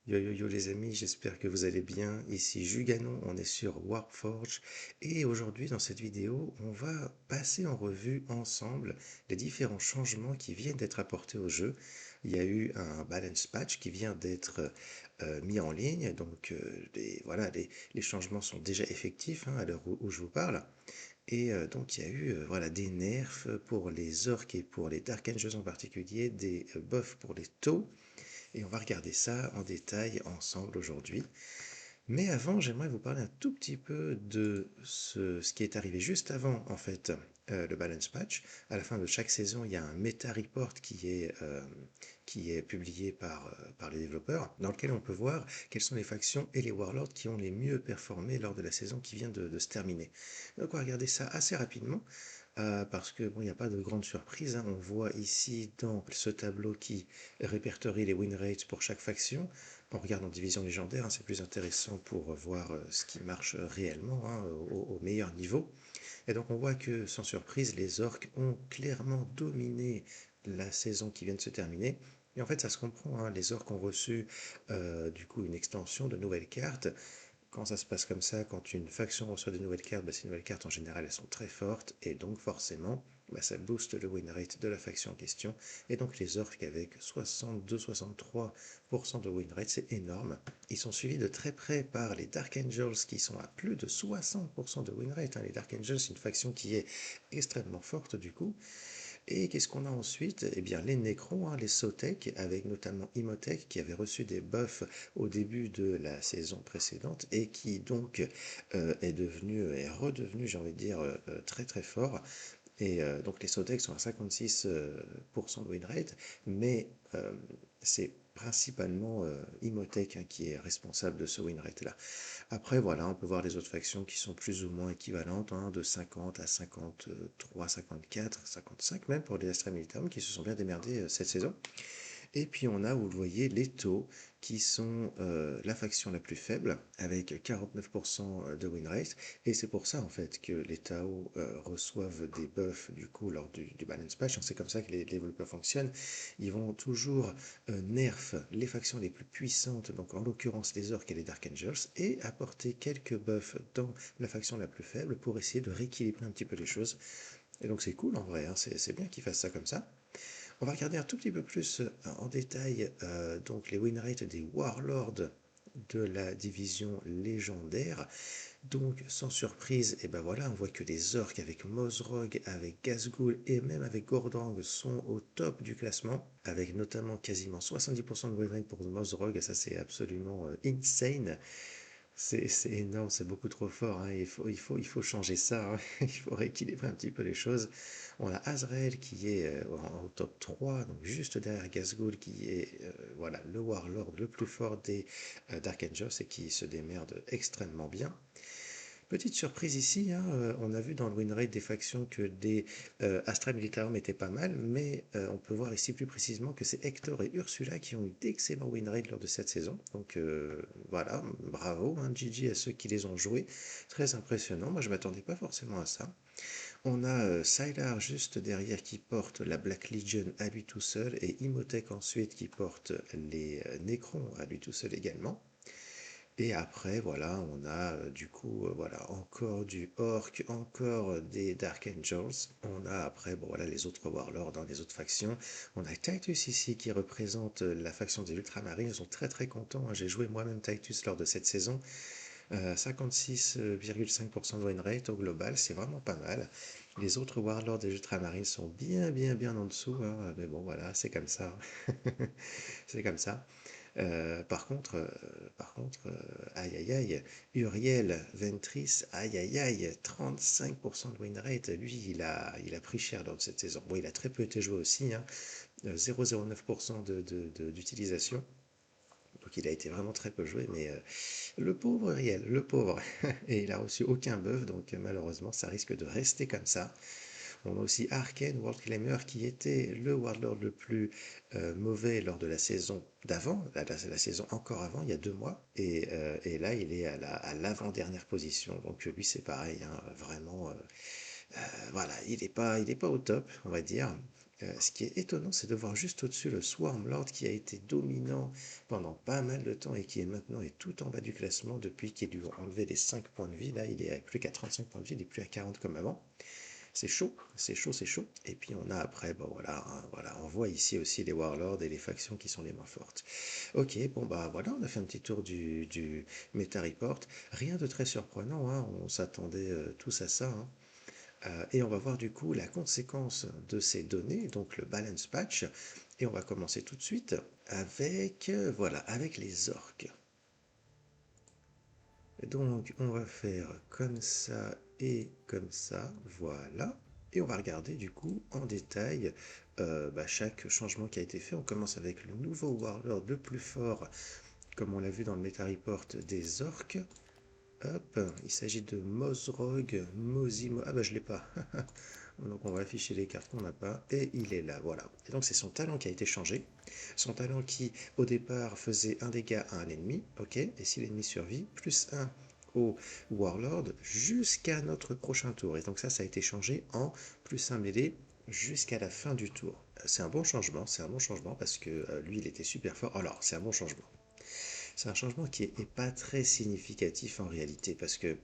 Yo yo yo les amis, j'espère que vous allez bien. Ici Juganon, on est sur Warforge et aujourd'hui dans cette vidéo, on va passer en revue ensemble les différents changements qui viennent d'être apportés au jeu. Il y a eu un balance patch qui vient d'être mis en ligne, donc voilà, les changements sont déjà effectifs à l'heure où je vous parle. Et donc il y a eu voilà, des nerfs pour les orques et pour les Dark Angels en particulier, des buffs pour les tauds. Et on va regarder ça en détail ensemble aujourd'hui. Mais avant, j'aimerais vous parler un tout petit peu de ce qui est arrivé juste avant, en fait, le balance patch. À la fin de chaque saison, il y a un meta report qui est publié par les développeurs, dans lequel on peut voir quelles sont les factions et les warlords qui ont les mieux performé lors de la saison qui vient de se terminer. Donc on va regarder ça assez rapidement. Parce que bon, il n'y a pas de grande surprise, hein. On voit ici dans ce tableau qui répertorie les win rates pour chaque faction. On regarde en division légendaire, hein, c'est plus intéressant pour voir ce qui marche réellement au meilleur niveau. Et donc on voit que sans surprise, les orques ont clairement dominé la saison qui vient de se terminer. Et en fait, ça se comprend, hein. Les orques ont reçu du coup une extension de nouvelles cartes. Quand ça se passe comme ça, quand une faction reçoit de nouvelles cartes, ces nouvelles cartes en général elles sont très fortes et donc forcément ça booste le win rate de la faction en question. Et donc les orques avec 62-63% de win rate, c'est énorme. Ils sont suivis de très près par les Dark Angels qui sont à plus de 60% de win rate. Les Dark Angels, c'est une faction qui est extrêmement forte du coup. Et qu'est-ce qu'on a ensuite? Eh bien, les Necrons, les Sotek, avec notamment Imhotep, qui avait reçu des buffs au début de la saison précédente et qui donc est redevenu, j'ai envie de dire, très très fort. Et donc les Sotek sont à 56% de win rate, mais c'est principalement Imhotep qui est responsable de ce win rate-là. Après, voilà, on peut voir les autres factions qui sont plus ou moins équivalentes, de 50 à 53, 54, 55 même pour les Astra Militarum qui se sont bien démerdés cette saison. Et puis on a, vous le voyez, les Tau qui sont la faction la plus faible avec 49% de win rate. Et c'est pour ça en fait que les Tau reçoivent des buffs du coup lors du balance patch. C'est comme ça que les développeurs fonctionnent. Ils vont toujours nerf les factions les plus puissantes, donc en l'occurrence les Orcs et les Dark Angels, et apporter quelques buffs dans la faction la plus faible pour essayer de rééquilibrer un petit peu les choses. Et donc c'est cool en vrai, c'est bien qu'ils fassent ça comme ça. On va regarder un tout petit peu plus en détail donc les win rates des Warlords de la division légendaire. Donc sans surprise, et ben voilà, on voit que les orques avec Mozrog, avec Gazgul et même avec Gordrang sont au top du classement, avec notamment quasiment 70% de win rate pour Mozrog, ça c'est absolument insane. C'est énorme, c'est beaucoup trop fort, hein. Il faut changer ça, hein. Il faut rééquilibrer un petit peu les choses. On a Azrael qui est au top 3, donc juste derrière Gazgul, qui est voilà, le Warlord le plus fort des Dark Angels et qui se démerde extrêmement bien. Petite surprise ici, on a vu dans le win rate des factions que des Astra Militarum étaient pas mal, mais on peut voir ici plus précisément que c'est Hector et Ursula qui ont eu d'excellents win rates lors de cette saison. Donc voilà, bravo, GG à ceux qui les ont joués. Très impressionnant, moi je m'attendais pas forcément à ça. On a Sylar juste derrière qui porte la Black Legion à lui tout seul et Imhotep ensuite qui porte les Necrons à lui tout seul également. Et après, voilà, on a du coup, voilà, encore du Orc, encore des Dark Angels. On a après, bon voilà, les autres Warlords dans les autres factions. On a Titus ici qui représente la faction des Ultramarines. Ils sont très très contents, hein. J'ai joué moi-même Titus lors de cette saison. 56,5% de win rate au global, c'est vraiment pas mal. Les autres Warlords des Ultramarines sont bien bien bien en dessous, hein. Mais bon voilà, c'est comme ça. C'est comme ça. Aïe aïe aïe, Uriel Ventris, aïe aïe aïe, 35% de win rate, lui il a pris cher lors de cette saison. Bon, il a très peu été joué aussi, 0,09% d'utilisation, donc il a été vraiment très peu joué, mais le pauvre Uriel, le pauvre, et il a reçu aucun buff, donc malheureusement ça risque de rester comme ça. On a aussi Arcane Worldclaimer qui était le Warlord le plus mauvais lors de la saison d'avant, la saison encore avant, il y a 2 mois, et là il est à l'avant-dernière position. Donc lui c'est pareil, vraiment, voilà, il est pas au top, on va dire. Ce qui est étonnant, c'est de voir juste au-dessus le Swarmlord qui a été dominant pendant pas mal de temps et qui est maintenant tout en bas du classement depuis qu'ils lui ont enlevé les 5 points de vie. Là, il est à plus qu'à 35 points de vie, il n'est plus à 40 comme avant. C'est chaud, c'est chaud, c'est chaud. Et puis on a après, bon voilà, hein, voilà, on voit ici aussi les Warlords et les factions qui sont les moins fortes. Ok, bon bah voilà, on a fait un petit tour du Meta Report. Rien de très surprenant, hein, on s'attendait tous à ça, hein. Et on va voir du coup la conséquence de ces données, donc le balance patch. Et on va commencer tout de suite avec, voilà, avec les orques. Donc on va faire comme ça et comme ça, voilà. Et on va regarder du coup en détail chaque changement qui a été fait. On commence avec le nouveau Warlord le plus fort, comme on l'a vu dans le Meta Report des orques. Hop, il s'agit de Mozrog, Mozimo. Ah bah je l'ai pas. Donc on va afficher les cartes qu'on n'a pas. Et il est là, voilà. Et donc c'est son talent qui a été changé. Son talent qui au départ faisait un dégât à un ennemi. Ok. Et si l'ennemi survit, plus 1 au Warlord jusqu'à notre prochain tour. Et donc ça a été changé en plus 1 mêlée jusqu'à la fin du tour. C'est un bon changement, parce que lui il était super fort. Alors c'est un bon changement. C'est un changement qui est pas très significatif en réalité parce que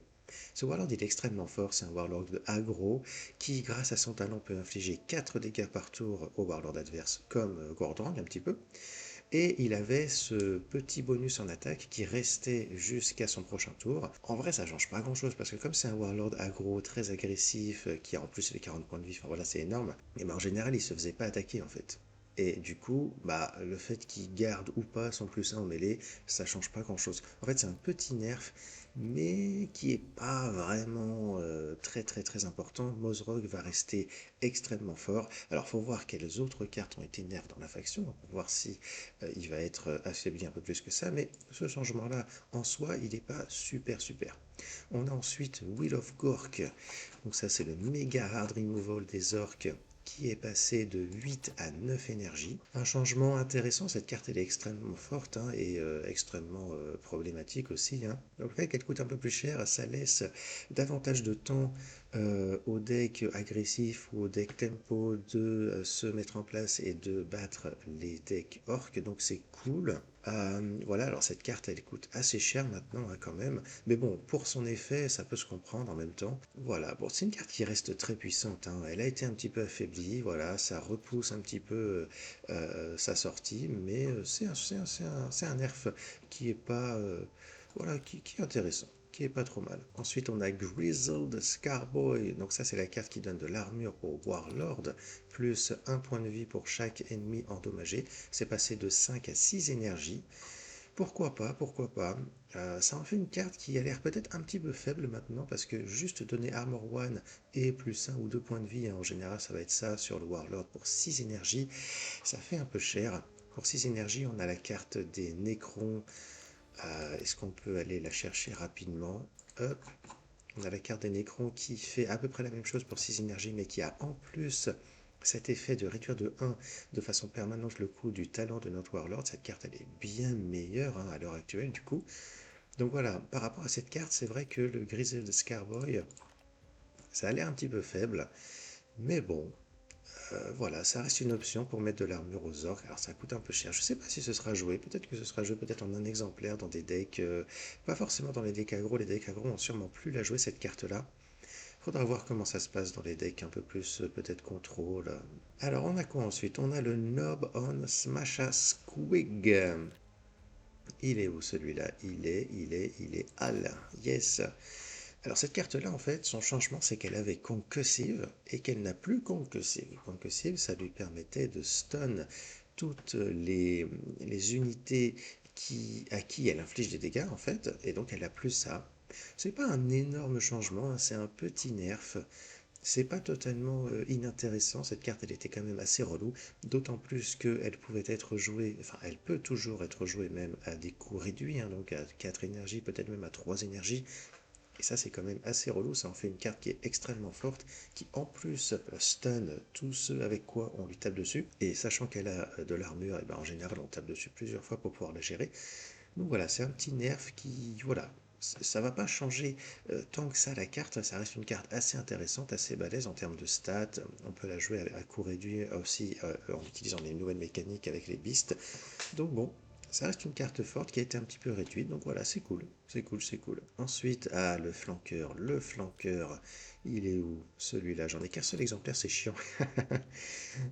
ce Warlord il est extrêmement fort, c'est un Warlord de aggro qui grâce à son talent peut infliger 4 dégâts par tour au Warlord adverse comme Gordrang un petit peu. Et il avait ce petit bonus en attaque qui restait jusqu'à son prochain tour. En vrai, ça change pas grand chose parce que comme c'est un Warlord aggro très agressif, qui a en plus les 40 points de vie, enfin voilà, c'est énorme, et ben en général, il se faisait pas attaquer en fait. Et du coup, bah, le fait qu'il garde ou pas son plus 1 en mêlée, ça change pas grand chose. En fait, c'est un petit nerf, mais qui est pas vraiment très très très important. Mozrog va rester extrêmement fort. Alors, faut voir quelles autres cartes ont été nerfs dans la faction, pour voir si il va être affaibli un peu plus que ça, mais ce changement-là, en soi, il n'est pas super super. On a ensuite Will of Gork, donc ça c'est le méga hard removal des orques qui est passé de 8 à 9 énergies. Un changement intéressant, cette carte elle est extrêmement forte hein, et extrêmement problématique aussi. Hein. Donc le fait qu'elle coûte un peu plus cher, ça laisse davantage de temps au deck agressif ou au deck tempo de se mettre en place et de battre les decks orques, donc c'est cool. Voilà, alors cette carte elle coûte assez cher maintenant hein, quand même, mais bon, pour son effet, ça peut se comprendre en même temps. Voilà, bon, c'est une carte qui reste très puissante, hein. Elle a été un petit peu affaiblie, voilà, ça repousse un petit peu sa sortie, mais c'est un nerf qui est pas, voilà, qui est intéressant, qui est pas trop mal. Ensuite, on a Grizzled Scarboy, donc ça c'est la carte qui donne de l'armure au Warlord, plus un point de vie pour chaque ennemi endommagé. C'est passé de 5 à 6 énergies. Pourquoi pas, pourquoi pas. Ça en fait une carte qui a l'air peut-être un petit peu faible maintenant, parce que juste donner Armor 1 et plus 1 ou 2 points de vie, hein, en général ça va être ça sur le Warlord pour 6 énergies, ça fait un peu cher. Pour 6 énergies, on a la carte des Nécrons. Est-ce qu'on peut aller la chercher rapidement? Hop. On a la carte des Nécrons qui fait à peu près la même chose pour 6 énergies, mais qui a en plus cet effet de réduire de 1 de façon permanente le coût du talent de notre Warlord. Cette carte, elle est bien meilleure hein, à l'heure actuelle, du coup. Donc voilà, par rapport à cette carte, c'est vrai que le Grizzled Scarboy, ça a l'air un petit peu faible. Mais bon, voilà, ça reste une option pour mettre de l'armure aux orques. Alors ça coûte un peu cher. Je sais pas si ce sera joué. Peut-être que ce sera joué peut-être en un exemplaire dans des decks. Pas forcément dans les decks aggro. Les decks aggro ont sûrement plus la jouer cette carte-là. Faudra voir comment ça se passe dans les decks un peu plus peut-être contrôle. Alors on a quoi ensuite? On a le Nob on Smasha Squig. Il est où celui-là? Il est Al. Yes. Alors cette carte-là, en fait, son changement, c'est qu'elle avait Concussive et qu'elle n'a plus Concussive. Concussive, ça lui permettait de stun toutes les unités à qui elle inflige des dégâts, en fait, et donc elle a plus ça. C'est pas un énorme changement, hein, c'est un petit nerf. C'est pas totalement inintéressant, cette carte elle était quand même assez relou, d'autant plus qu'elle pouvait être jouée, enfin elle peut toujours être jouée même à des coûts réduits, hein, donc à 4 énergies, peut-être même à 3 énergies, et ça c'est quand même assez relou, ça en fait une carte qui est extrêmement forte, qui en plus stun tous ceux avec quoi on lui tape dessus, et sachant qu'elle a de l'armure, et ben en général on tape dessus plusieurs fois pour pouvoir la gérer. Donc voilà, c'est un petit nerf qui, voilà, ça va pas changer tant que ça la carte, ça reste une carte assez intéressante, assez balèze en termes de stats. On peut la jouer à coût réduit aussi en utilisant les nouvelles mécaniques avec les beasts. Donc bon, ça reste une carte forte qui a été un petit peu réduite, donc voilà, c'est cool, c'est cool, c'est cool. Ensuite, le flanqueur, il est où? Celui-là, j'en ai qu'un seul exemplaire, c'est chiant.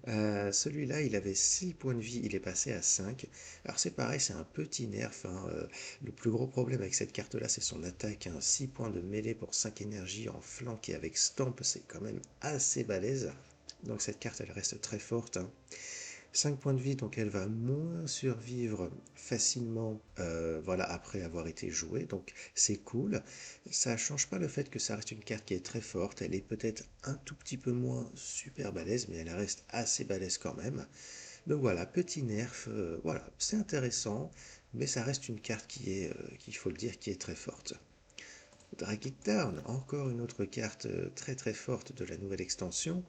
Celui-là, il avait 6 points de vie, il est passé à 5. Alors c'est pareil, c'est un petit nerf, hein. Le plus gros problème avec cette carte-là, c'est son attaque, hein. 6 points de mêlée pour 5 énergies en flanc et avec stamp, c'est quand même assez balèze. Donc cette carte, elle reste très forte, hein. 5 points de vie, donc elle va moins survivre facilement voilà, après avoir été jouée, donc c'est cool. Ça change pas le fait que ça reste une carte qui est très forte, elle est peut-être un tout petit peu moins super balèze, mais elle reste assez balèze quand même. Donc voilà, petit nerf, voilà, c'est intéressant, mais ça reste une carte qui est, qu'il faut le dire, qui est très forte. Drag It Down, encore une autre carte très très forte de la nouvelle extension.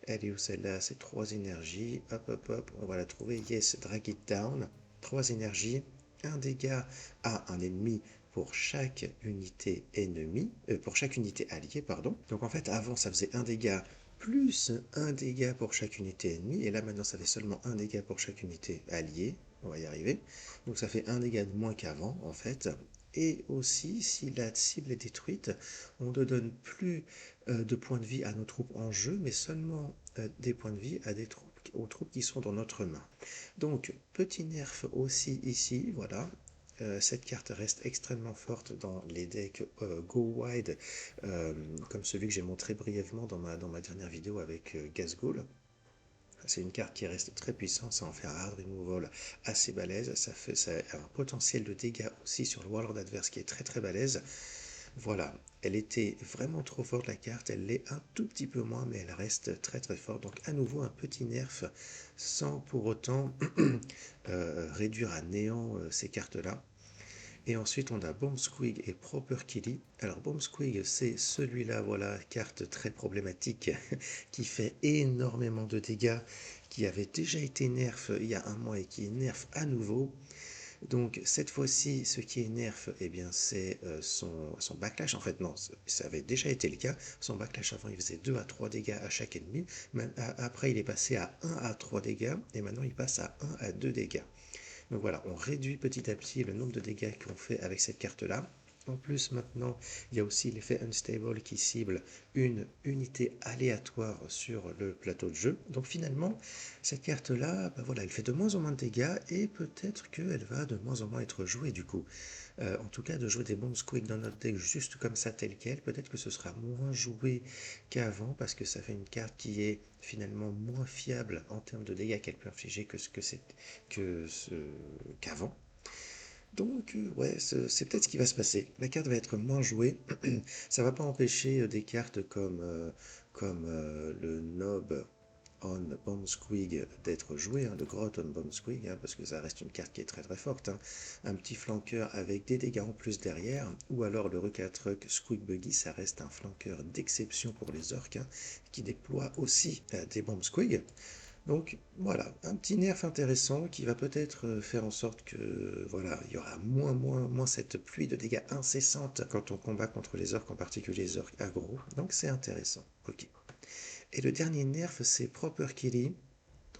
Elle est où celle-là? C'est 3 énergies. Hop, hop, hop. On va la trouver. Yes, drag it down. 3 énergies. Un dégât à un ennemi pour chaque unité ennemie. Pour chaque unité alliée, pardon. Donc en fait, avant, ça faisait un dégât plus un dégât pour chaque unité ennemie. Et là, maintenant, ça fait seulement un dégât pour chaque unité alliée. On va y arriver. Donc ça fait un dégât de moins qu'avant, en fait. Et aussi, si la cible est détruite, on ne donne plus de points de vie à nos troupes en jeu, mais seulement des points de vie à des troupes, aux troupes qui sont dans notre main. Donc, petit nerf aussi ici, voilà. Cette carte reste extrêmement forte dans les decks Go Wide, comme celui que j'ai montré brièvement dans ma dernière vidéo avec Gazgul. C'est une carte qui reste très puissante, ça en fait un hard removal assez balèze, ça a un potentiel de dégâts aussi sur le warlord adverse qui est très très balèze. Voilà, elle était vraiment trop forte la carte, elle l'est un tout petit peu moins, mais elle reste très très forte. Donc à nouveau un petit nerf sans pour autant réduire à néant ces cartes-là. Et ensuite on a Bomb Squig et Proper Killy. Alors Bomb Squig c'est celui-là, voilà, carte très problématique qui fait énormément de dégâts, qui avait déjà été nerf il y a un mois et qui est nerf à nouveau. Donc cette fois-ci, ce qui est nerf, eh bien, c'est son backlash. En fait, non, ça avait déjà été le cas. Son backlash avant, il faisait 2 à 3 dégâts à chaque ennemi. Après, il est passé à 1 à 3 dégâts. Et maintenant, il passe à 1 à 2 dégâts. Donc voilà, on réduit petit à petit le nombre de dégâts qu'on fait avec cette carte-là. En plus, maintenant, il y a aussi l'effet Unstable qui cible une unité aléatoire sur le plateau de jeu. Donc finalement, cette carte-là, bah voilà, elle fait de moins en moins de dégâts et peut-être qu'elle va de moins en moins être jouée du coup. En tout cas, de jouer des bombes squeak dans notre deck juste comme ça, telle qu'elle, peut-être que ce sera moins joué qu'avant parce que ça fait une carte qui est finalement moins fiable en termes de dégâts qu'elle peut infliger qu'avant. Donc, ouais, c'est peut-être ce qui va se passer. La carte va être moins jouée. Ça va pas empêcher des cartes comme le Nob on Bombsquig d'être joué, hein, le Grot on Bombsquig, hein, parce que ça reste une carte qui est très très forte. Hein. Un petit flanqueur avec des dégâts en plus derrière, ou alors le Ruckatruck Squig Buggy, ça reste un flanqueur d'exception pour les orques, hein, qui déploie aussi des Bombsquig. Donc voilà, un petit nerf intéressant qui va peut-être faire en sorte que voilà, il y aura moins cette pluie de dégâts incessante quand on combat contre les orques, en particulier les orques aggro. Donc c'est intéressant. Ok. Et le dernier nerf, c'est Proper Killy.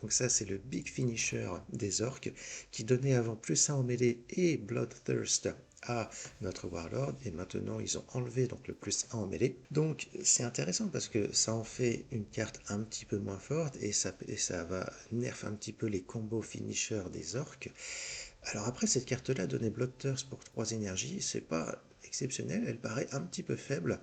Donc ça, c'est le big finisher des orques qui donnait avant plus 1 en mêlée et Bloodthirst à notre Warlord. Et maintenant, ils ont enlevé donc le plus 1 en mêlée. Donc c'est intéressant parce que ça en fait une carte un petit peu moins forte et ça va nerf un petit peu les combos finishers des orques. Alors après, cette carte-là, donner Bloodthirst pour 3 énergies, c'est pas exceptionnel, elle paraît un petit peu faible.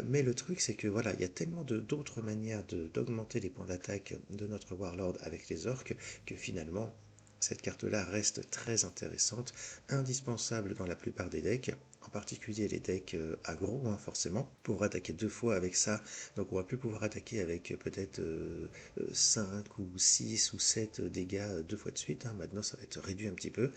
Mais le truc, c'est que voilà, il y a tellement d'autres manières d'augmenter les points d'attaque de notre Warlord avec les orques que finalement, cette carte-là reste très intéressante, indispensable dans la plupart des decks, en particulier les decks aggro, hein, forcément, pour attaquer 2 fois avec ça. Donc on va plus pouvoir attaquer avec peut-être 5 ou 6 ou 7 dégâts 2 fois de suite. Hein. Maintenant, ça va être réduit un petit peu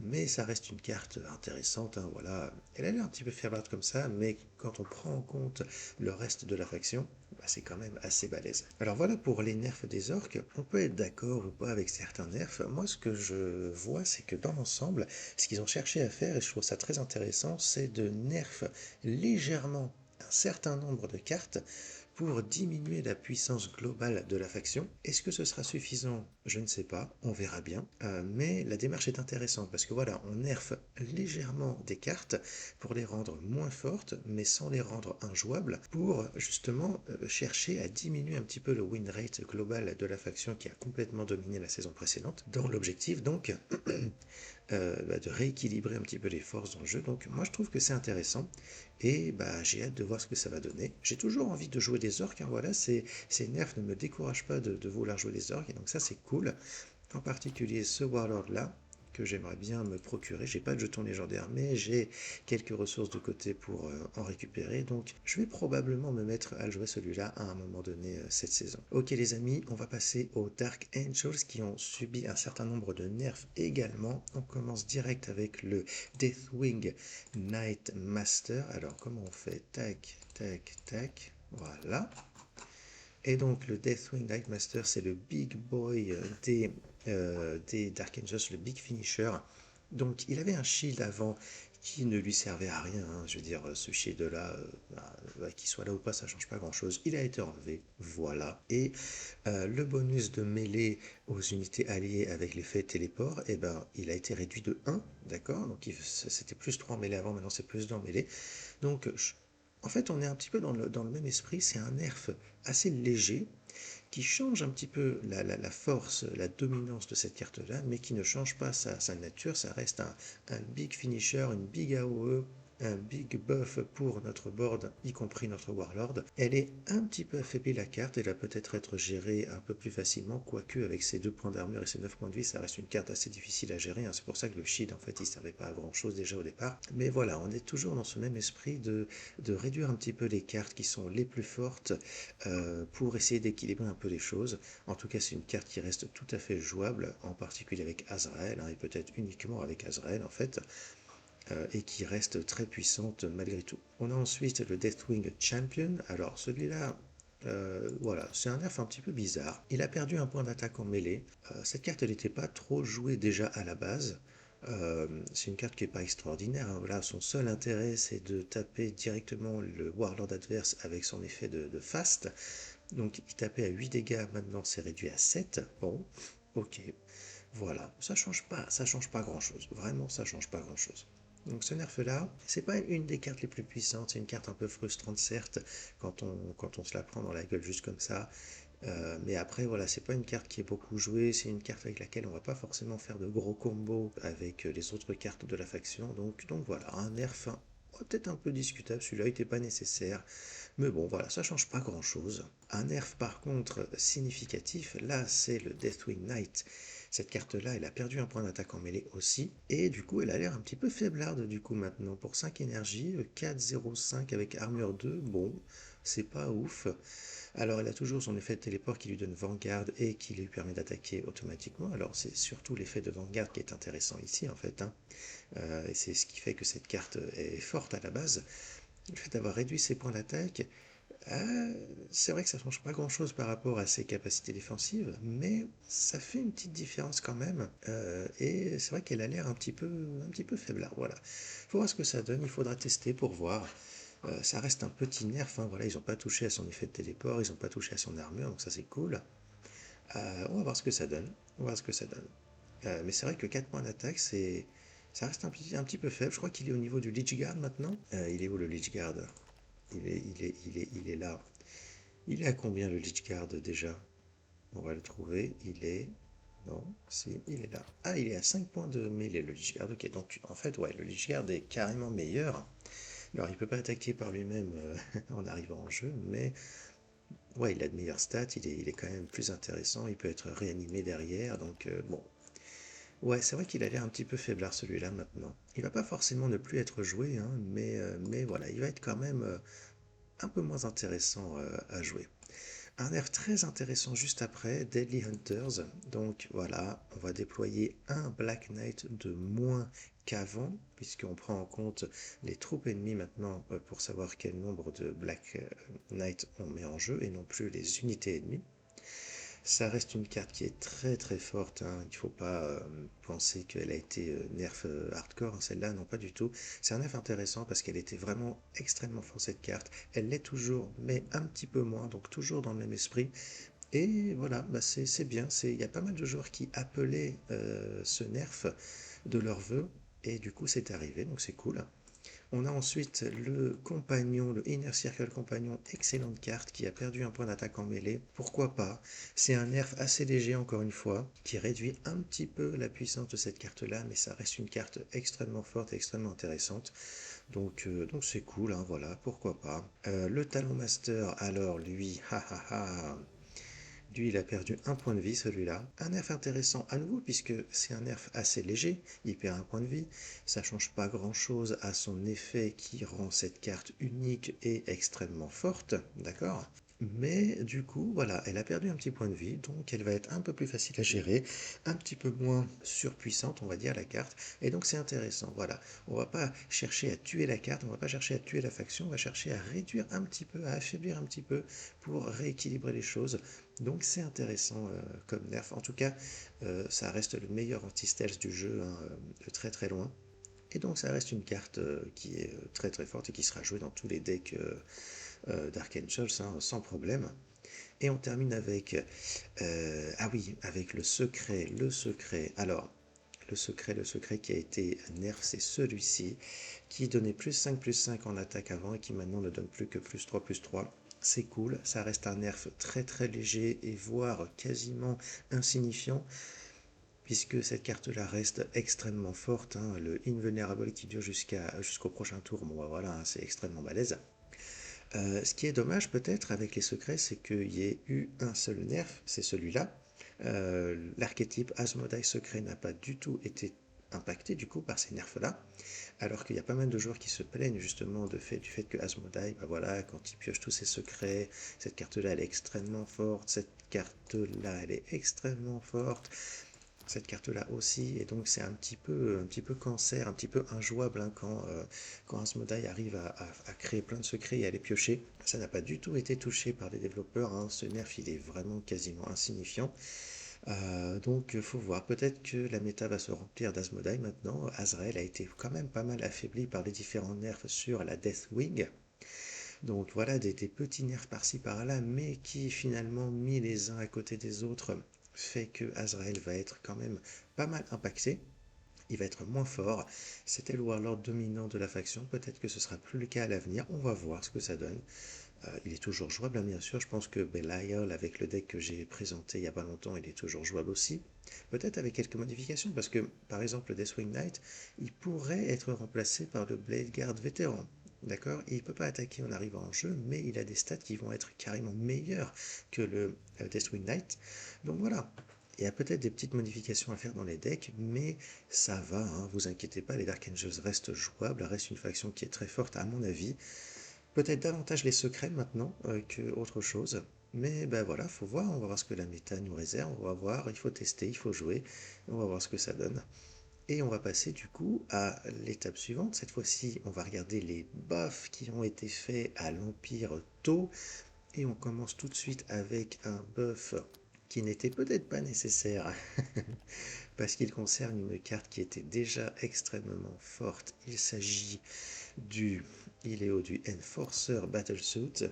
mais ça reste une carte intéressante, hein, voilà. Elle a l'air un petit peu faiblarde comme ça, mais quand on prend en compte le reste de la faction, bah, c'est quand même assez balèze. Alors voilà pour les nerfs des orques, on peut être d'accord ou pas avec certains nerfs. Moi, ce que je vois, c'est que dans l'ensemble, ce qu'ils ont cherché à faire, et je trouve ça très intéressant, c'est de nerf légèrement un certain nombre de cartes pour diminuer la puissance globale de la faction. Est-ce que ce sera suffisant? Je ne sais pas, on verra bien. Mais la démarche est intéressante parce que voilà, on nerf légèrement des cartes pour les rendre moins fortes, mais sans les rendre injouables, pour justement chercher à diminuer un petit peu le win rate global de la faction qui a complètement dominé la saison précédente, dans l'objectif donc de rééquilibrer un petit peu les forces dans le jeu. Donc moi je trouve que c'est intéressant et j'ai hâte de voir ce que ça va donner. J'ai toujours envie de jouer des orques, hein, voilà, ces nerfs ne me découragent pas de vouloir jouer des orques, et donc ça c'est cool. En particulier ce Warlord là, que j'aimerais bien me procurer. J'ai pas de jetons légendaires, mais j'ai quelques ressources de côté pour en récupérer. Donc je vais probablement me mettre à jouer celui-là à un moment donné cette saison. Ok les amis, on va passer aux Dark Angels qui ont subi un certain nombre de nerfs également. On commence direct avec le Deathwing Knight Master. Alors comment on fait? Tac, tac, tac. Voilà. Et donc le Deathwing Nightmaster, c'est le big boy des Dark Angels, le big finisher. Donc il avait un shield avant qui ne lui servait à rien, hein. Je veux dire, ce shield-là, qu'il soit là ou pas, ça change pas grand-chose. Il a été enlevé, voilà. Et le bonus de mêlée aux unités alliées avec l'effet téléport, eh ben, il a été réduit de 1, d'accord? Donc c'était plus 3 en mêlée avant, maintenant c'est plus 2 en mêlée. Donc en fait, on est un petit peu dans le même esprit, c'est un nerf assez léger, qui change un petit peu la force, la dominance de cette carte-là, mais qui ne change pas sa nature, ça reste un big finisher, une big AOE, un big buff pour notre board, y compris notre Warlord. Elle est un petit peu affaiblie la carte, elle va peut-être être gérée un peu plus facilement, quoique avec ses 2 points d'armure et ses 9 points de vie, ça reste une carte assez difficile à gérer, hein. C'est pour ça que le shield, en fait, il servait pas à grand chose déjà au départ. Mais voilà, on est toujours dans ce même esprit de réduire un petit peu les cartes qui sont les plus fortes pour essayer d'équilibrer un peu les choses. En tout cas, c'est une carte qui reste tout à fait jouable, en particulier avec Azrael, hein, et peut-être uniquement avec Azrael en fait, et qui reste très puissante malgré tout. On a ensuite le Deathwing Champion. Alors celui-là, voilà, c'est un nerf un petit peu bizarre. Il a perdu un point d'attaque en mêlée. Cette carte, elle n'était pas trop jouée déjà à la base. C'est une carte qui n'est pas extraordinaire, hein. Voilà, son seul intérêt, c'est de taper directement le Warlord adverse avec son effet de fast. Donc il tapait à 8 dégâts, maintenant c'est réduit à 7. Bon, ok. Voilà, ça change pas grand chose. Vraiment, ça change pas grand chose. Donc ce nerf-là, c'est pas une des cartes les plus puissantes, c'est une carte un peu frustrante certes, quand on se la prend dans la gueule juste comme ça. Mais après, voilà, c'est pas une carte qui est beaucoup jouée, c'est une carte avec laquelle on va pas forcément faire de gros combos avec les autres cartes de la faction. Donc voilà, un nerf peut-être un peu discutable, celui-là n'était pas nécessaire. Mais bon, voilà, ça change pas grand-chose. Un nerf par contre significatif, là c'est le Deathwing Knight. Cette carte-là, elle a perdu un point d'attaque en mêlée aussi, et du coup elle a l'air un petit peu faiblarde du coup maintenant. Pour 5 énergies, 4-0-5 avec armure 2, bon, c'est pas ouf. Alors elle a toujours son effet de téléport qui lui donne Vanguard et qui lui permet d'attaquer automatiquement. Alors c'est surtout l'effet de Vanguard qui est intéressant ici en fait, hein. Et c'est ce qui fait que cette carte est forte à la base. Le fait d'avoir réduit ses points d'attaque, c'est vrai que ça ne change pas grand-chose par rapport à ses capacités défensives, mais ça fait une petite différence quand même. Et c'est vrai qu'elle a l'air un petit peu faiblard. Voilà. Faut voir ce que ça donne. Il faudra tester pour voir. Ça reste un petit nerf, hein, voilà, ils n'ont pas touché à son effet de téléport, ils n'ont pas touché à son armure, donc ça c'est cool. On va voir ce que ça donne. On va voir ce que ça donne. Mais c'est vrai que 4 points d'attaque, ça reste un petit peu faible. Je crois qu'il est au niveau du Lich Guard maintenant. Il est où le Lich Guard? Il est là. Il est à combien le Lich Guard déjà? On va le trouver. Il est. Non, si, il est là. Ah, il est à 5 points de mêlée le Lich Guard. Ok, donc en fait, ouais, le Lich Guard est carrément meilleur. Alors, il peut pas attaquer par lui-même en arrivant en jeu, mais ouais, il a de meilleures stats. Il est quand même plus intéressant. Il peut être réanimé derrière. Donc, bon. Ouais, c'est vrai qu'il a l'air un petit peu faiblard celui-là maintenant. Il va pas forcément ne plus être joué, hein, mais voilà, il va être quand même un peu moins intéressant à jouer. Un nerf très intéressant juste après, Deadly Hunters. Donc voilà, on va déployer un Black Knight de moins qu'avant, puisqu'on prend en compte les troupes ennemies maintenant pour savoir quel nombre de Black Knight on met en jeu et non plus les unités ennemies. Ça reste une carte qui est très très forte, hein. Il ne faut pas penser qu'elle a été nerf hardcore, hein. Celle-là, non, pas du tout. C'est un nerf intéressant parce qu'elle était vraiment extrêmement forte cette carte. Elle l'est toujours, mais un petit peu moins, donc toujours dans le même esprit. Et voilà, bah c'est bien. Il y a pas mal de joueurs qui appelaient ce nerf de leur vœu, et du coup c'est arrivé, donc c'est cool. On a ensuite le compagnon, le Inner Circle compagnon, excellente carte qui a perdu un point d'attaque en mêlée. Pourquoi pas? C'est un nerf assez léger encore une fois, qui réduit un petit peu la puissance de cette carte-là, mais ça reste une carte extrêmement forte et extrêmement intéressante. Donc c'est cool, hein, voilà, pourquoi pas. Le Talon Master, alors lui, ha ha ha, lui, il a perdu un point de vie, celui-là. Un nerf intéressant à nouveau, puisque c'est un nerf assez léger. Il perd un point de vie. Ça change pas grand-chose à son effet qui rend cette carte unique et extrêmement forte. D'accord? Mais du coup, voilà, elle a perdu un petit point de vie, donc elle va être un peu plus facile à gérer, un petit peu moins surpuissante, on va dire, la carte. Et donc c'est intéressant, voilà. On va pas chercher à tuer la carte, on va pas chercher à tuer la faction, on va chercher à réduire un petit peu, à affaiblir un petit peu pour rééquilibrer les choses. Donc c'est intéressant comme nerf. En tout cas, ça reste le meilleur anti-stealth du jeu, hein, de très très loin. Et donc ça reste une carte qui est très très forte et qui sera jouée dans tous les decks Dark Angels, hein, sans problème. Et on termine avec, ah oui, avec le secret, le secret. Alors, le secret qui a été nerf, c'est celui-ci, qui donnait plus 5 en attaque avant et qui maintenant ne donne plus que plus 3. C'est cool, ça reste un nerf très très léger et voire quasiment insignifiant, puisque cette carte-là reste extrêmement forte, hein. Le Invulnerable qui dure jusqu'au prochain tour, bon bah voilà, hein, c'est extrêmement balèze. Ce qui est dommage peut-être avec les secrets, c'est qu'il y ait eu un seul nerf, c'est celui-là. L'archétype Asmodai secret n'a pas du tout été impacté du coup par ces nerfs-là, alors qu'il y a pas mal de joueurs qui se plaignent justement du fait que Asmodai, bah voilà, quand il pioche tous ses secrets, cette carte-là elle est extrêmement forte, cette carte-là elle est extrêmement forte, cette carte-là aussi, et donc c'est un petit peu cancer, un petit peu injouable, hein, quand Asmodai arrive à créer plein de secrets et à les piocher. Ça n'a pas du tout été touché par les développeurs, hein. Ce nerf il est vraiment quasiment insignifiant. Donc faut voir, peut-être que la méta va se remplir d'Asmodai maintenant. Azrael a été quand même pas mal affaibli par les différents nerfs sur la Deathwing. Donc voilà, des petits nerfs par-ci par-là, mais qui finalement, mis les uns à côté des autres, fait que Azrael va être quand même pas mal impacté. Il va être moins fort. C'était le Warlord dominant de la faction. Peut-être que ce sera plus le cas à l'avenir. On va voir ce que ça donne. Il est toujours jouable, hein, bien sûr. Je pense que Belial, avec le deck que j'ai présenté il n'y a pas longtemps, il est toujours jouable aussi. Peut-être avec quelques modifications, parce que par exemple le Deathwing Knight, il pourrait être remplacé par le Blade Guard vétéran. D'accord? Il ne peut pas attaquer en arrivant en jeu, mais il a des stats qui vont être carrément meilleurs que le Deathwing Knight. Donc voilà. Il y a peut-être des petites modifications à faire dans les decks, mais ça va, hein, vous inquiétez pas, les Dark Angels restent jouables, reste une faction qui est très forte à mon avis. Peut-être davantage les secrets maintenant que autre chose. Mais ben voilà, faut voir, on va voir ce que la méta nous réserve, on va voir, il faut tester, il faut jouer, on va voir ce que ça donne. Et on va passer du coup à l'étape suivante. Cette fois-ci, on va regarder les buffs qui ont été faits à l'Empire tôt. Et on commence tout de suite avec un buff qui n'était peut-être pas nécessaire parce qu'il concerne une carte qui était déjà extrêmement forte. Il s'agit du Iléo du Enforcer Battlesuit.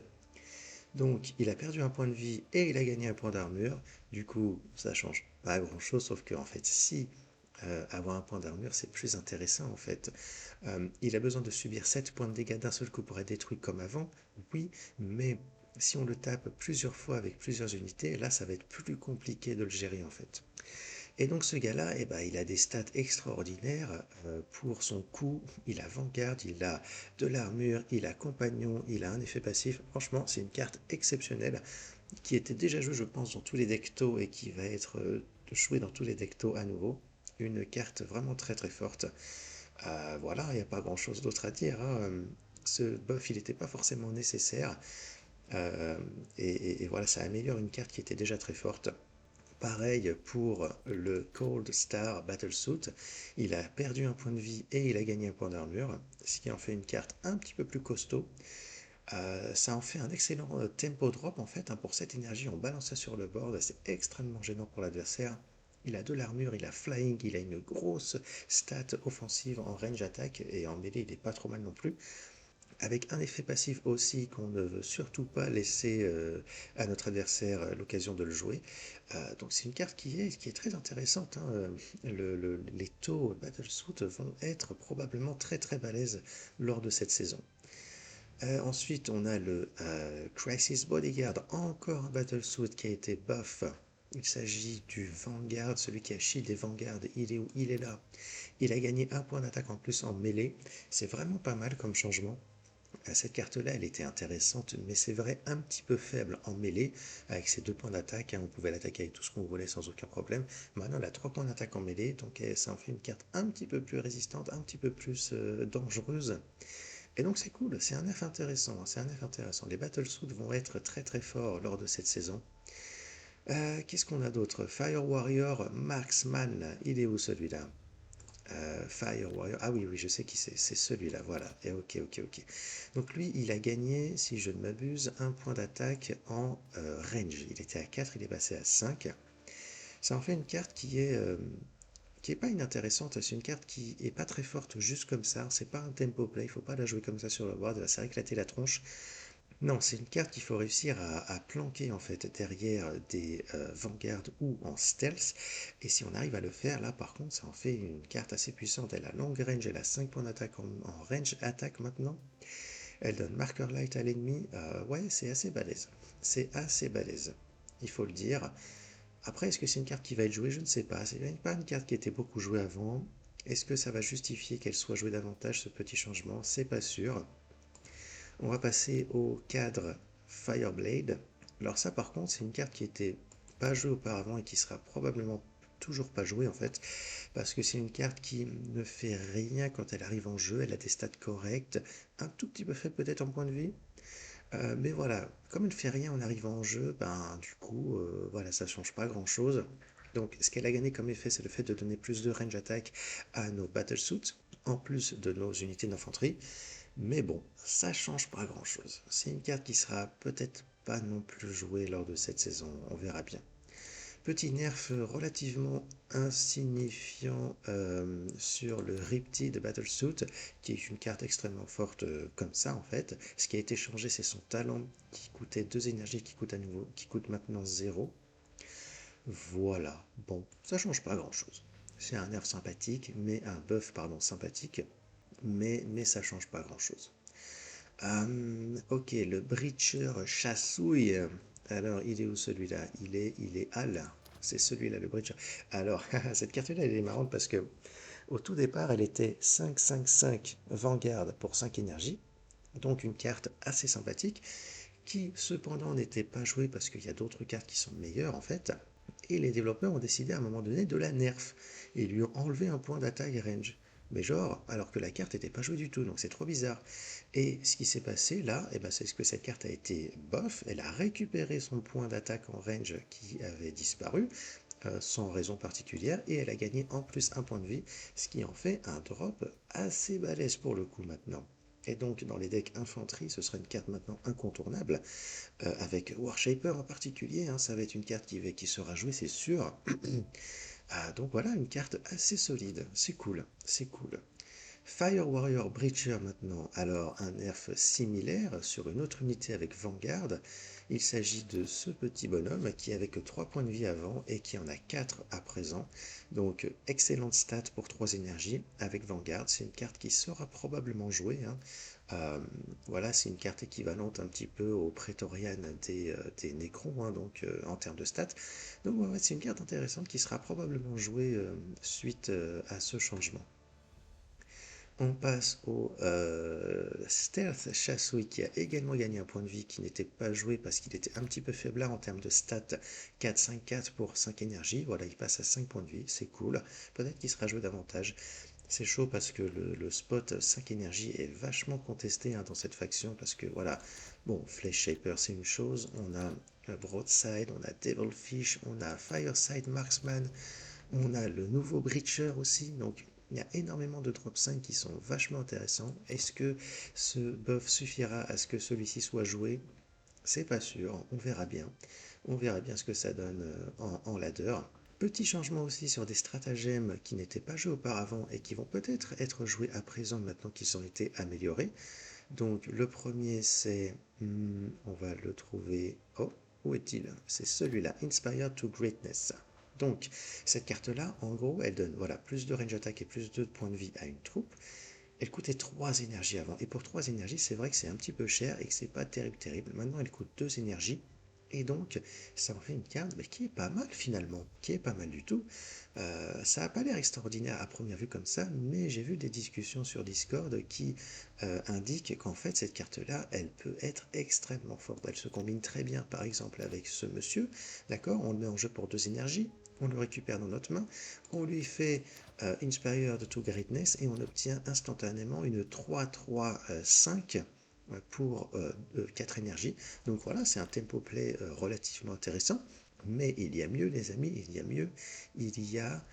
Donc il a perdu un point de vie et il a gagné un point d'armure. Du coup, ça change pas grand chose, sauf que en fait, si avoir un point d'armure, c'est plus intéressant en fait. Il a besoin de subir 7 points de dégâts d'un seul coup pour être détruit comme avant, oui, mais si on le tape plusieurs fois avec plusieurs unités, là ça va être plus compliqué de le gérer en fait. Et donc ce gars-là, eh ben, il a des stats extraordinaires pour son coup. Il a Vanguard, il a de l'armure, il a Compagnon, il a un effet passif. Franchement, c'est une carte exceptionnelle qui était déjà jouée, je pense, dans tous les dectos et qui va être jouée dans tous les dectos à nouveau. Une carte vraiment très très forte. Voilà, il n'y a pas grand-chose d'autre à dire, hein. Ce buff, il n'était pas forcément nécessaire. Euh, et voilà, ça améliore une carte qui était déjà très forte. Pareil pour le Cold Star Battlesuit, il a perdu un point de vie et il a gagné un point d'armure, ce qui en fait une carte un petit peu plus costaud. Ça en fait un excellent tempo drop en fait, hein, pour cette énergie. On balance ça sur le board, c'est extrêmement gênant pour l'adversaire. Il a de l'armure, il a flying, il a une grosse stat offensive en range attack et en mêlée il est pas trop mal non plus. Avec un effet passif aussi qu'on ne veut surtout pas laisser à notre adversaire l'occasion de le jouer. Donc c'est une carte qui est très intéressante, hein. Les taux Battlesuit vont être probablement très très balèzes lors de cette saison. Ensuite, on a le Crisis Bodyguard, encore un Battlesuit qui a été buff. Il s'agit du Vanguard, celui qui a shield des Vanguard. Il est où? Il est là. Il a gagné un point d'attaque en plus en mêlée. C'est vraiment pas mal comme changement. Cette carte-là, elle était intéressante, mais c'est vrai un petit peu faible en mêlée. Avec ses 2 points d'attaque, hein, on pouvait l'attaquer avec tout ce qu'on voulait sans aucun problème. Maintenant, elle a 3 points d'attaque en mêlée, donc ça en fait une carte un petit peu plus résistante, un petit peu plus dangereuse. Et donc c'est cool, c'est un nerf intéressant, hein, c'est un nerf intéressant. Les Battlesuits vont être très très forts lors de cette saison. Qu'est-ce qu'on a d'autre? Fire Warrior Marksman, il est où celui-là? Fire Warrior, ah oui, oui, je sais qui c'est celui-là, voilà. Et ok, ok, ok. Donc lui, il a gagné, si je ne m'abuse, un point d'attaque en range. Il était à 4, il est passé à 5. Ça en fait une carte qui est pas inintéressante, c'est une carte qui est pas très forte juste comme ça, c'est pas un tempo play, il faut pas la jouer comme ça sur le board, elle va se faire éclater la tronche. Non, c'est une carte qu'il faut réussir à planquer en fait derrière des Vanguard ou en stealth. Et si on arrive à le faire, là par contre, ça en fait une carte assez puissante. Elle a long range, elle a 5 points d'attaque en range attaque maintenant. Elle donne marker light à l'ennemi. Ouais, c'est assez balèze. C'est assez balèze, il faut le dire. Après, est-ce que c'est une carte qui va être jouée? Je ne sais pas. C'est pas une carte qui était beaucoup jouée avant. Est-ce que ça va justifier qu'elle soit jouée davantage, ce petit changement? C'est pas sûr. On va passer au cadre Fireblade. Alors ça par contre c'est une carte qui était pas jouée auparavant et qui sera probablement toujours pas jouée en fait, parce que c'est une carte qui ne fait rien quand elle arrive en jeu, elle a des stats correctes, un tout petit peu faible peut-être en point de vie, mais voilà, comme elle ne fait rien en arrivant en jeu, ben du coup, voilà, ça change pas grand-chose. Donc ce qu'elle a gagné comme effet, c'est le fait de donner plus de range attack à nos battlesuits, en plus de nos unités d'infanterie. Mais bon, ça change pas grand-chose. C'est une carte qui sera peut-être pas non plus jouée lors de cette saison, on verra bien. Petit nerf relativement insignifiant sur le Riptide Battlesuit, qui est une carte extrêmement forte comme ça en fait. Ce qui a été changé, c'est son talent qui coûtait 2 énergies, qui coûte à nouveau, qui coûte maintenant 0. Voilà, bon, ça change pas grand-chose. C'est un nerf sympathique, mais un buff pardon sympathique, mais ça change pas grand-chose. Ok, le Breacher chassouille. Alors, il est où celui-là? Il est Al. C'est celui-là, le Breacher. Alors, cette carte-là, elle est marrante parce que au tout départ, elle était 5-5-5 Vanguard pour 5 énergies. Donc une carte assez sympathique qui cependant n'était pas jouée parce qu'il y a d'autres cartes qui sont meilleures en fait. Et les développeurs ont décidé à un moment donné de la nerf et lui ont enlevé un point d'attaque range. Mais genre, alors que la carte n'était pas jouée du tout, donc c'est trop bizarre. Et ce qui s'est passé là, eh ben, c'est que cette carte a été buff, elle a récupéré son point d'attaque en range qui avait disparu, sans raison particulière, et elle a gagné en plus un point de vie, ce qui en fait un drop assez balèze pour le coup maintenant. Et donc dans les decks infanterie, ce sera une carte maintenant incontournable, avec Warshaper en particulier, hein, ça va être une carte qui sera jouée, c'est sûr. Donc voilà, une carte assez solide, c'est cool, c'est cool. Fire Warrior Breacher maintenant, alors un nerf similaire sur une autre unité avec Vanguard. Il s'agit de ce petit bonhomme qui avait que 3 points de vie avant et qui en a 4 à présent. Donc excellente stat pour 3 énergies avec Vanguard. C'est une carte qui sera probablement jouée, hein. Voilà, c'est une carte équivalente un petit peu au Praetorian des Necrons, hein, donc en termes de stats. Donc ouais, c'est une carte intéressante qui sera probablement jouée suite à ce changement. On passe au Stealth Chassouille qui a également gagné un point de vie qui n'était pas joué parce qu'il était un petit peu faiblard en termes de stats. 4-5-4 pour 5 énergies. Voilà, il passe à 5 points de vie, c'est cool. Peut-être qu'il sera joué davantage. C'est chaud parce que le spot 5 énergies est vachement contesté, hein, dans cette faction parce que voilà, bon, Flesh Shaper c'est une chose, on a Broadside, on a Devilfish, on a Fireside Marksman, on a le nouveau Breacher aussi, donc Il y a énormément de drop 5 qui sont vachement intéressants. Est-ce que ce buff suffira à ce que celui-ci soit joué? C'est pas sûr, on verra bien. On verra bien ce que ça donne en ladder. Petit changement aussi sur des stratagèmes qui n'étaient pas joués auparavant et qui vont peut-être être joués à présent maintenant qu'ils ont été améliorés. Donc le premier c'est, on va le trouver, oh, où est-il? C'est celui-là, Inspired to Greatness. Donc cette carte-là, en gros, elle donne voilà, plus de range attack et plus de points de vie à une troupe. Elle coûtait 3 énergies avant. Et pour 3 énergies, c'est vrai que c'est un petit peu cher et que c'est pas terrible. Maintenant, elle coûte 2 énergies. Et donc, ça en fait une carte qui est pas mal finalement, qui est pas mal du tout. Ça n'a pas l'air extraordinaire à première vue comme ça, mais j'ai vu des discussions sur Discord qui indiquent qu'en fait cette carte-là, elle peut être extrêmement forte. Elle se combine très bien par exemple avec ce monsieur, d'accord? On le met en jeu pour 2 énergies, on le récupère dans notre main, on lui fait Inspired to Greatness et on obtient instantanément une 3-3-5 pour 4 énergies. Donc voilà, c'est un tempo play relativement intéressant. Mais il y a mieux, les amis, il y a mieux. Il y a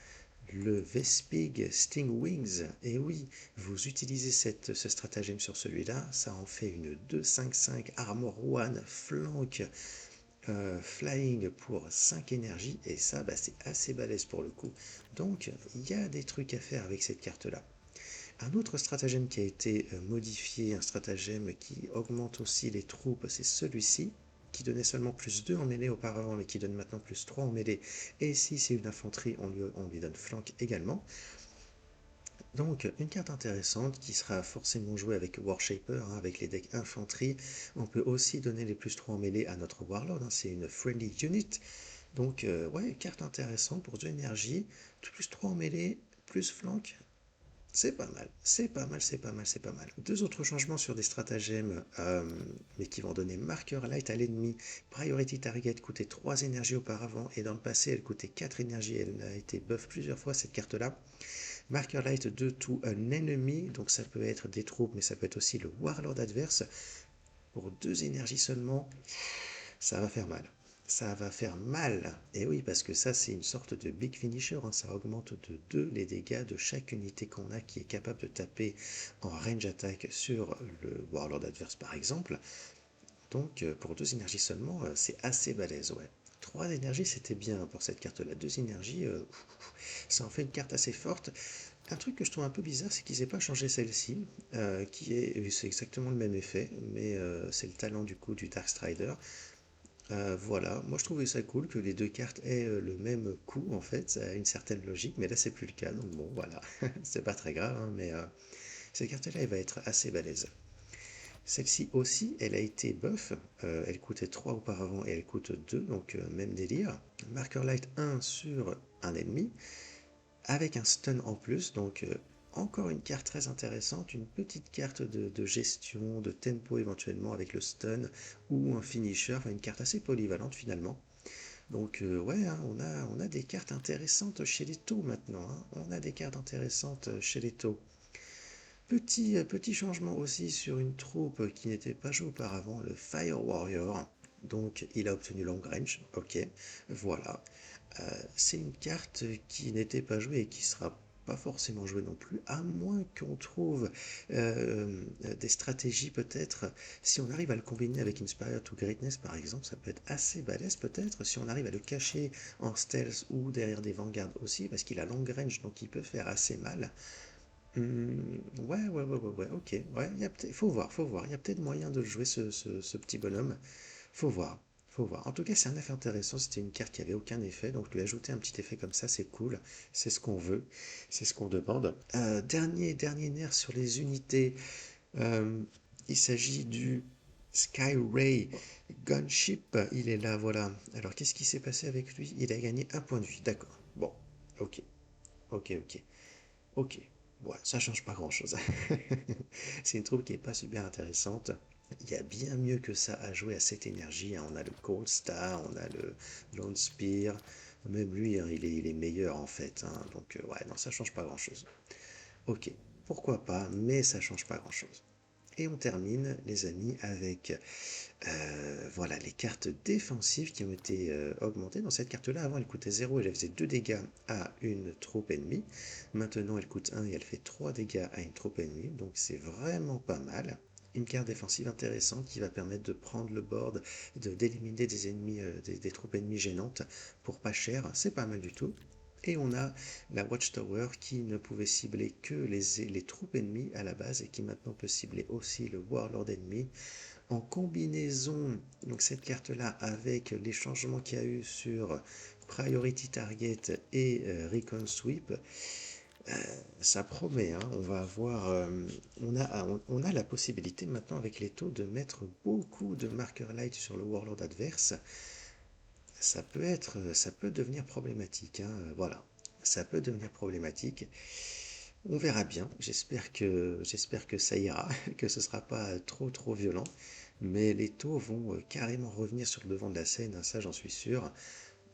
le Vespig Sting Wings. Et oui, vous utilisez ce stratagème sur celui-là, ça en fait une 2-5-5 Armor One Flank Flying pour 5 énergies. Et ça, c'est assez balèze pour le coup. Donc, il y a des trucs à faire avec cette carte-là. Un autre stratagème qui a été modifié, un stratagème qui augmente aussi les troupes, c'est celui-ci, qui donnait seulement plus 2 en mêlée auparavant, mais qui donne maintenant plus 3 en mêlée. Et si c'est une infanterie, on lui donne flank également. Donc une carte intéressante qui sera forcément jouée avec Warshaper, avec les decks infanterie. On peut aussi donner les plus 3 en mêlée à notre Warlord, c'est une friendly unit. Donc ouais, carte intéressante pour 2 énergies, plus 3 en mêlée, plus flank. C'est pas mal, c'est pas mal, c'est pas mal, c'est pas mal. Deux autres changements sur des stratagèmes, mais qui vont donner marqueur light à l'ennemi. Priority target coûtait 3 énergies auparavant, et dans le passé, elle coûtait 4 énergies. Elle a été buff plusieurs fois, cette carte-là. Marqueur light 2 to an enemy, donc ça peut être des troupes, mais ça peut être aussi le Warlord adverse. Pour 2 énergies seulement, ça va faire mal. Ça va faire mal. Et oui, parce que ça, c'est une sorte de big finisher. Ça augmente de 2 les dégâts de chaque unité qu'on a qui est capable de taper en range attack sur le Warlord adverse, par exemple. Donc, pour 2 énergies seulement, c'est assez balèze, ouais. 3 énergies, c'était bien pour cette carte-là. 2 énergies, ça en fait une carte assez forte. Un truc que je trouve un peu bizarre, c'est qu'ils n'aient pas changé celle-ci, c'est exactement le même effet, mais c'est le talent du coup du Darkstrider. Voilà, moi je trouvais ça cool que les deux cartes aient le même coût en fait, ça a une certaine logique, mais là c'est plus le cas, donc bon voilà, c'est pas très grave, hein, mais cette carte-là elle va être assez balèze. Celle-ci aussi, elle a été buff, elle coûtait 3 auparavant et elle coûte 2, donc même délire. Marker light 1 sur un ennemi, avec un stun en plus, donc encore une carte très intéressante, une petite carte de gestion, de tempo éventuellement avec le stun ou un finisher, enfin une carte assez polyvalente finalement. Donc ouais, hein, on a des cartes intéressantes chez les taux maintenant, hein. On a des cartes intéressantes chez les taux. Petit changement aussi sur une troupe qui n'était pas jouée auparavant, le Fire Warrior. Donc il a obtenu long range, ok, voilà. C'est une carte qui n'était pas jouée et qui sera pas forcément jouée non plus, à moins qu'on trouve des stratégies peut-être. Si on arrive à le combiner avec Inspire to Greatness par exemple, ça peut être assez balèze peut-être. Si on arrive à le cacher en stealth ou derrière des vanguards aussi, parce qu'il a long range, donc il peut faire assez mal. Ouais, ok. Ouais, il faut voir, faut voir. Il y a peut-être moyen de jouer ce petit bonhomme. Faut voir, faut voir. En tout cas, c'est un effet intéressant. C'était une carte qui avait aucun effet, donc lui ajouter un petit effet comme ça, c'est cool. C'est ce qu'on veut, c'est ce qu'on demande. Dernier nerf sur les unités. Euh, il s'agit du Skyray Gunship. Il est là, voilà. Alors, qu'est-ce qui s'est passé avec lui? Il a gagné un point de vie. D'accord. Bon, ok, ok. Ok, ouais, ça change pas grand-chose. C'est une troupe qui est pas super intéressante. Il y a bien mieux que ça à jouer à cette énergie, hein. On a le Cold Star, on a le Lone Spear. Même lui, hein, il est meilleur en fait, hein. Donc ouais, non, ça change pas grand-chose. Ok, pourquoi pas, mais ça change pas grand-chose. Et on termine, les amis, avec voilà, les cartes défensives qui ont été augmentées. Dans cette carte-là, avant, elle coûtait 0 et elle faisait 2 dégâts à une troupe ennemie. Maintenant, elle coûte 1 et elle fait 3 dégâts à une troupe ennemie. Donc c'est vraiment pas mal. Une carte défensive intéressante qui va permettre de prendre le board, d'éliminer des ennemis, des troupes ennemies gênantes pour pas cher. C'est pas mal du tout. Et on a la Watchtower qui ne pouvait cibler que les troupes ennemies à la base et qui maintenant peut cibler aussi le Warlord ennemi. En combinaison, donc cette carte-là avec les changements qu'il y a eu sur Priority Target et Recon Sweep, ça promet. Hein. On va avoir, on a la possibilité maintenant avec les taux de mettre beaucoup de marqueurs light sur le Warlord adverse. Ça peut devenir problématique. Hein. Voilà, ça peut devenir problématique. On verra bien. J'espère que ça ira, que ce sera pas trop violent. Mais les taux vont carrément revenir sur le devant de la scène, hein, ça j'en suis sûr.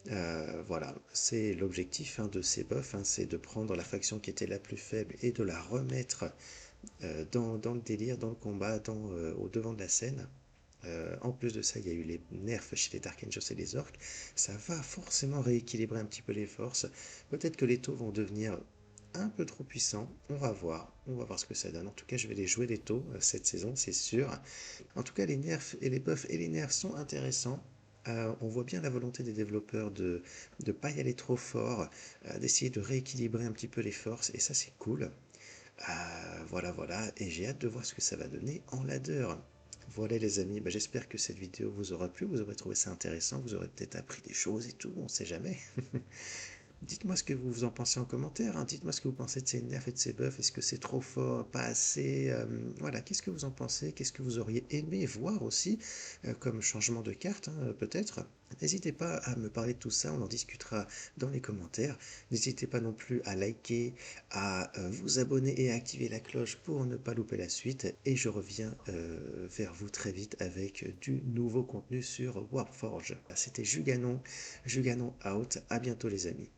Voilà, c'est l'objectif hein, de ces buffs, hein, c'est de prendre la faction qui était la plus faible et de la remettre dans le délire, dans le combat, au devant de la scène. En plus de ça, il y a eu les nerfs chez les Dark Angels et les Orcs. Ça va forcément rééquilibrer un petit peu les forces. Peut-être que les taux vont devenir un peu trop puissants. On va voir ce que ça donne. En tout cas, je vais les jouer les taux cette saison, c'est sûr. En tout cas, les nerfs et les buffs et les nerfs sont intéressants. On voit bien la volonté des développeurs de ne pas y aller trop fort, d'essayer de rééquilibrer un petit peu les forces, et ça c'est cool. Voilà, et j'ai hâte de voir ce que ça va donner en ladder. Voilà les amis, bah, j'espère que cette vidéo vous aura plu, vous aurez trouvé ça intéressant, vous aurez peut-être appris des choses et tout, on sait jamais. Dites-moi ce que vous en pensez en commentaire, hein. Dites-moi ce que vous pensez de ces nerfs et de ces buffs, est-ce que c'est trop fort, pas assez, voilà, qu'est-ce que vous en pensez, qu'est-ce que vous auriez aimé voir aussi comme changement de carte, hein, peut-être. N'hésitez pas à me parler de tout ça, on en discutera dans les commentaires. N'hésitez pas non plus à liker, à vous abonner et à activer la cloche pour ne pas louper la suite. Et je reviens vers vous très vite avec du nouveau contenu sur Warforge. C'était Juganon out, à bientôt les amis.